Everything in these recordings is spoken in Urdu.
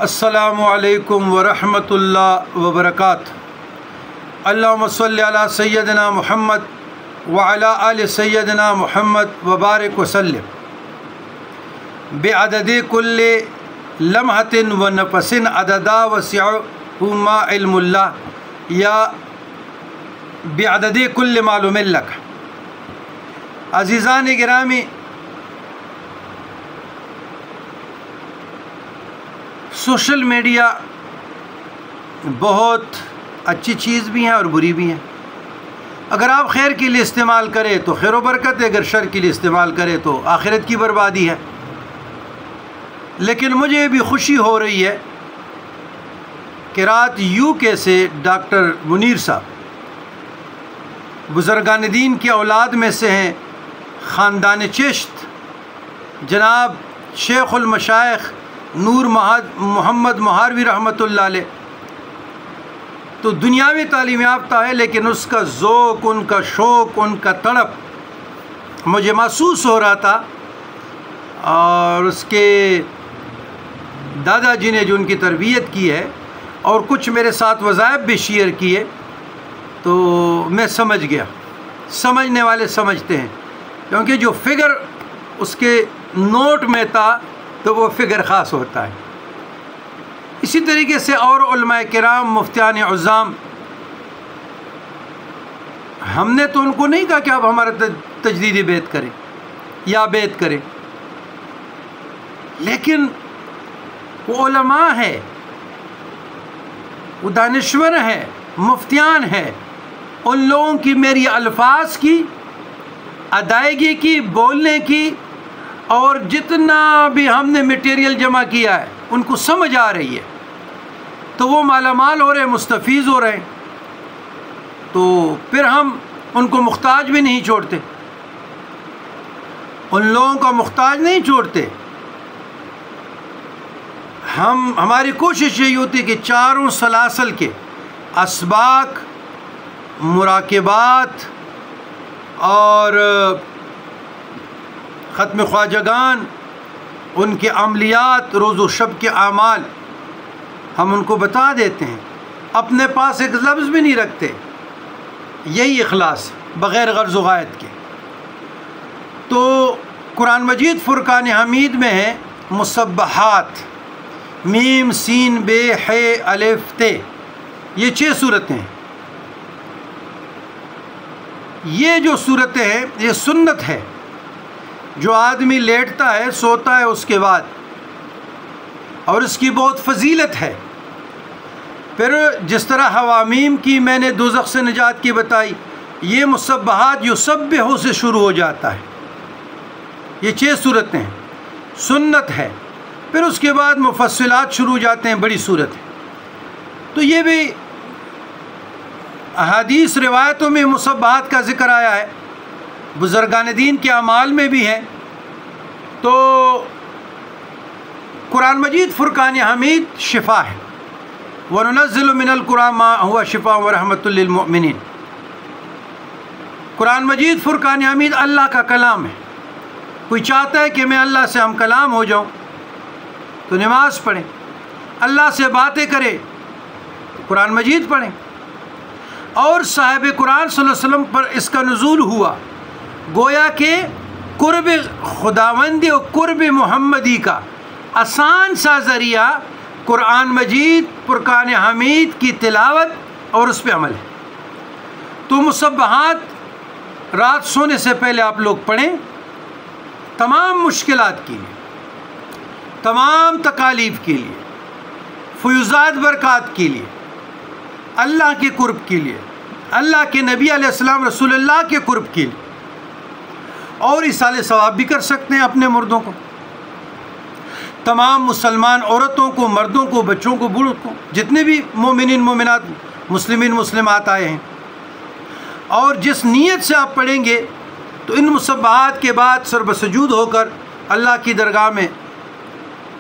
السلام علیکم ورحمۃ اللہ وبرکاتہ۔ اللہم صلی علی سیدنا محمد وعلی آل سیدنا محمد وبارک وسلم۔ بعدد کل لمحۃ ونفس عددا وسعہ ما علم اللہ یا بعدد کل معلوم لک۔ عزیزان گرامی، سوشل میڈیا بہت اچھی چیز بھی ہے اور بری بھی ہے۔ اگر آپ خیر کے لیے استعمال کریں تو خیر و برکت ہے، اگر شر کے لیے استعمال کریں تو آخرت کی بربادی ہے۔ لیکن مجھے بھی خوشی ہو رہی ہے کہ رات UK سے ڈاکٹر منیر صاحب بزرگان دین کی اولاد میں سے ہیں، خاندان چشت، جناب شیخ المشائخ نور محمد مہاروی رحمۃ اللہ علیہ، تو دنیاوی تعلیم یافتہ ہے، لیکن اس کا ذوق، ان کا شوق، ان کا تڑپ مجھے محسوس ہو رہا تھا۔ اور اس کے دادا جی نے جو ان کی تربیت کی ہے اور کچھ میرے ساتھ وظائف بھی شیئر کیے، تو میں سمجھ گیا۔ سمجھنے والے سمجھتے ہیں، کیونکہ جو فگر اس کے نوٹ میں تھا تو وہ فگر خاص ہوتا ہے۔ اسی طریقے سے اور علماء کرام، مفتیان عظام، ہم نے تو ان کو نہیں کہا کہ آپ ہمارا تجدیدی بیعت کریں یا بیعت کریں، لیکن وہ علماء ہے، وہ دانشور ہیں، مفتیان ہیں، ان لوگوں کی میری الفاظ کی ادائیگی کی، بولنے کی، اور جتنا بھی ہم نے میٹیریل جمع کیا ہے ان کو سمجھ آ رہی ہے، تو وہ مالا مال ہو رہے ہیں، مستفیض ہو رہے ہیں، تو پھر ہم ان کو محتاج بھی نہیں چھوڑتے، ان لوگوں کا محتاج نہیں چھوڑتے۔ ہماری کوشش یہی ہوتی ہے کہ چاروں سلاسل کے اسباق، مراقبات اور ختم خواجگان، ان کے عملیات، روز و شب کے اعمال ہم ان کو بتا دیتے ہیں، اپنے پاس ایک لفظ بھی نہیں رکھتے۔ یہی اخلاص بغیر غرض و غایت کے۔ تو قرآن مجید فرقان حمید میں ہے مسبحات، میم سین بے ح الف ت، یہ 6 صورتیں ہیں۔ یہ جو صورتیں ہیں یہ سنت ہے، جو آدمی لیٹتا ہے، سوتا ہے اس کے بعد، اور اس کی بہت فضیلت ہے۔ پھر جس طرح حوامیم کی میں نے دوزخ سے نجات کی بتائی، یہ مسبحات یسبح سے شروع ہو جاتا ہے۔ یہ 6 صورتیں ہیں، سنت ہے۔ پھر اس کے بعد مفصلات شروع ہو جاتے ہیں، بڑی صورت ہے۔ تو یہ بھی احادیث روایتوں میں مسبحات کا ذکر آیا ہے، بزرگان دین کے اعمال میں بھی ہے۔ تو قرآن مجید فرقان حمید شفا ہے، وَنُنَزِّلُ مِنَ الْقُرْآنِ مَا هُوَ شِفَاءٌ وَرَحْمَةٌ لِّلْمُؤْمِنِينَ۔ قرآن مجید فرقان حمید اللہ کا کلام ہے۔ کوئی چاہتا ہے کہ میں اللہ سے ہم کلام ہو جاؤں تو نماز پڑھیں، اللہ سے باتیں کرے تو قرآن مجید پڑھیں۔ اور صاحب قرآن صلی اللہ علیہ وسلم پر اس کا نزول ہوا، گویا کہ قرب خداوندی اور قرب محمدی کا آسان سا ذریعہ قرآن مجید فرقان حمید کی تلاوت اور اس پہ عمل ہے۔ تو مسبحات رات سونے سے پہلے آپ لوگ پڑھیں، تمام مشکلات کے لیے، تمام تکالیف کے لیے، فیوزات برکات کے لیے، اللہ کے قرب کے لیے، اللہ کے نبی علیہ السلام رسول اللہ کے قرب کے لیے، اور ایصال ثواب بھی کر سکتے ہیں اپنے مردوں کو، تمام مسلمان عورتوں کو، مردوں کو، بچوں کو، بوڑھوں کو، جتنے بھی مومنین مومنات، مسلمین مسلمات آئے ہیں۔ اور جس نیت سے آپ پڑھیں گے تو ان مسبحات کے بعد سر بسجود ہو کر اللہ کی درگاہ میں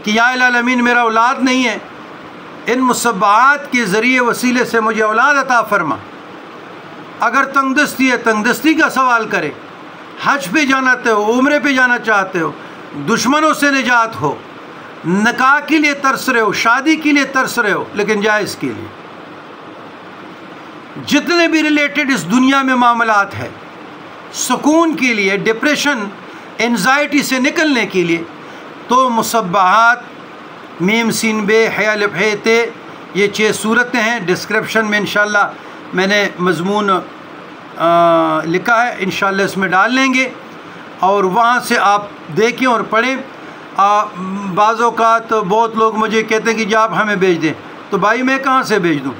کہ یا العالمین میرا اولاد نہیں ہے، ان مسبحات کے ذریعے وسیلے سے مجھے اولاد عطا فرما۔ اگر تنگ دستی ہے، تنگ دستی کا سوال کرے، حج پہ جانا چاہتے ہو، عمرے پہ جانا چاہتے ہو، دشمنوں سے نجات ہو، نکاح کے لیے ترس رہے ہو، شادی کے لیے ترس رہے ہو، لیکن جائز کے لیے، جتنے بھی ریلیٹڈ اس دنیا میں معاملات ہے، سکون کے لیے، ڈپریشن انزائٹی سے نکلنے کے لیے، تو مصبحات میم سین بے حیا لبھے تے، یہ 6 صورتیں ہیں۔ ڈسکرپشن میں انشاءاللہ میں نے مضمون لکھا ہے، انشاءاللہ اس میں ڈال لیں گے، اور وہاں سے آپ دیکھیں اور پڑھیں۔ بعض اوقات بہت لوگ مجھے کہتے ہیں کہ جی آپ ہمیں بھیج دیں، تو بھائی میں کہاں سے بھیج دوں؟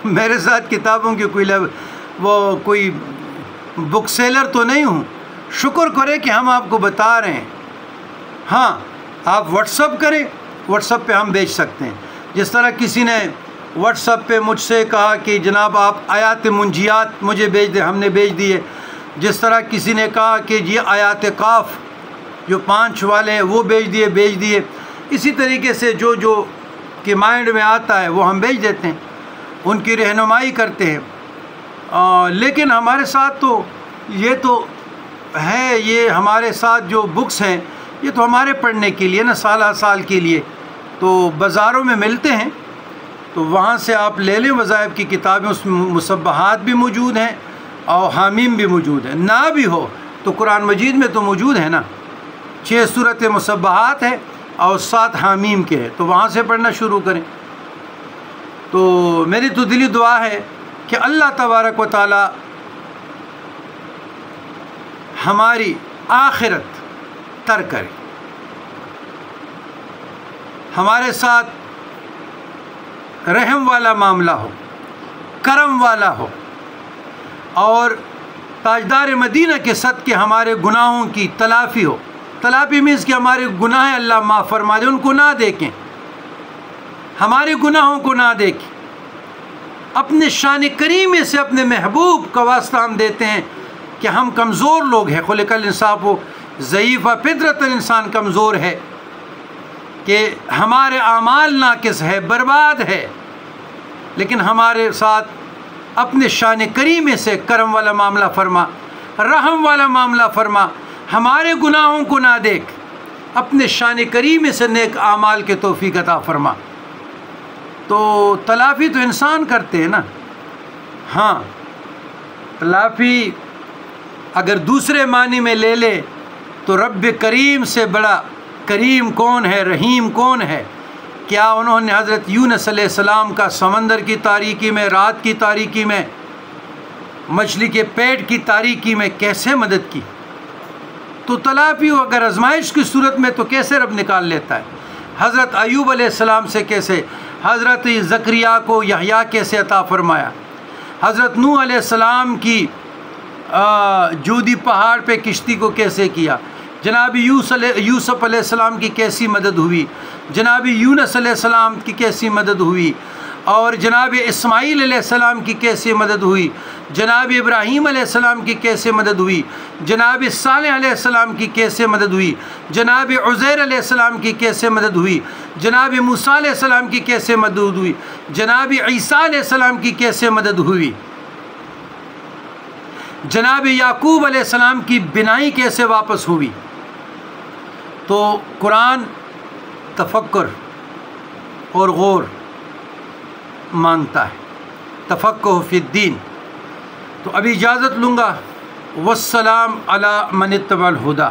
میرے ساتھ کتابوں کی کوئی بک سیلر تو نہیں ہوں۔ شکر کرے کہ ہم آپ کو بتا رہے ہیں۔ ہاں آپ واٹس اپ کریں، واٹس اپ پہ ہم بھیج سکتے ہیں۔ جس طرح کسی نے واٹس اپ پہ مجھ سے کہا کہ جناب آپ آیات منجیات مجھے بھیج دیں، ہم نے بھیج دیے۔ جس طرح کسی نے کہا کہ جی آیات کاف جو 5 والے ہیں وہ بھیج دیے۔ اسی طریقے سے جو کہ مائنڈ میں آتا ہے وہ ہم بھیج دیتے ہیں، ان کی رہنمائی کرتے ہیں۔ لیکن ہمارے ساتھ تو یہ ہمارے ساتھ جو بکس ہیں یہ تو ہمارے پڑھنے کے لیے نا، سال کے لیے، تو بازاروں میں ملتے ہیں، تو وہاں سے آپ لے لیں وظائف کی کتابیں، اس میں مصبحات بھی موجود ہیں اور حامیم بھی موجود ہیں۔ نہ بھی ہو تو قرآن مجید میں تو موجود ہے نا، 6 صورت مصبحات ہیں اور 7 حامیم کے ہیں، تو وہاں سے پڑھنا شروع کریں۔ تو میری تو دلی دعا ہے کہ اللہ تبارک و تعالی ہماری آخرت تر کرے، ہمارے ساتھ رحم والا معاملہ ہو، کرم والا ہو، اور تاجدار مدینہ کے صدقے ہمارے گناہوں کی تلافی ہو۔ تلافی مینس کہ ہمارے گناہ اللہ معاف فرما دے، ان کو نہ دیکھیں، ہمارے گناہوں کو نہ دیکھیں۔ اپنے شان کریمے سے اپنے محبوب کا واسطہ ہم دیتے ہیں کہ ہم کمزور لوگ ہیں، خلق الانسان و ضعیفہ، فطرت انسان کمزور ہے، کہ ہمارے اعمال ناقص ہے، برباد ہے، لیکن ہمارے ساتھ اپنے شان کریمے سے کرم والا معاملہ فرما، رحم والا معاملہ فرما، ہمارے گناہوں کو نہ دیکھ، اپنے شان کریمے سے نیک اعمال کے توفیق عطا فرما۔ تو تلافی تو انسان کرتے ہیں نا۔ ہاں تلافی اگر دوسرے معنی میں لے لے تو رب کریم سے بڑا کریم کون ہے، رحیم کون ہے؟ کیا انہوں نے حضرت یونس علیہ السلام کا سمندر کی تاریکی میں، رات کی تاریکی میں، مچھلی کے پیٹ کی تاریکی میں کیسے مدد کی؟ تو تلافی ہو اگر آزمائش کی صورت میں تو کیسے رب نکال لیتا ہے؟ حضرت ایوب علیہ السلام سے کیسے، حضرت زکریا کو یحییٰ کیسے عطا فرمایا، حضرت نوح علیہ السلام کی جودی پہاڑ پہ کشتی کو کیسے کیا، جناب یوسف علیہ السلام کی کیسی مدد ہوئی، جناب یونس علیہ السلام کی کیسی مدد ہوئی، اور جناب اسماعیل علیہ السلام کی کیسی مدد ہوئی، جناب ابراہیم علیہ السلام کی کیسے مدد ہوئی، جناب صالح علیہ السلام کی کیسے مدد ہوئی، جناب عزیر علیہ السلام کی کیسے مدد ہوئی، جناب موسیٰ علیہ السلام کی کیسے مدد ہوئی، جناب عیسیٰ علیہ السلام کی کیسے مدد ہوئی، جناب یعقوب علیہ السلام کی بینائی کیسے واپس ہوئی۔ تو قرآن تفکر اور غور مانگتا ہے، تفقہ فی الدین۔ تو ابھی اجازت لوں گا، والسلام علی من اتبع الہدی۔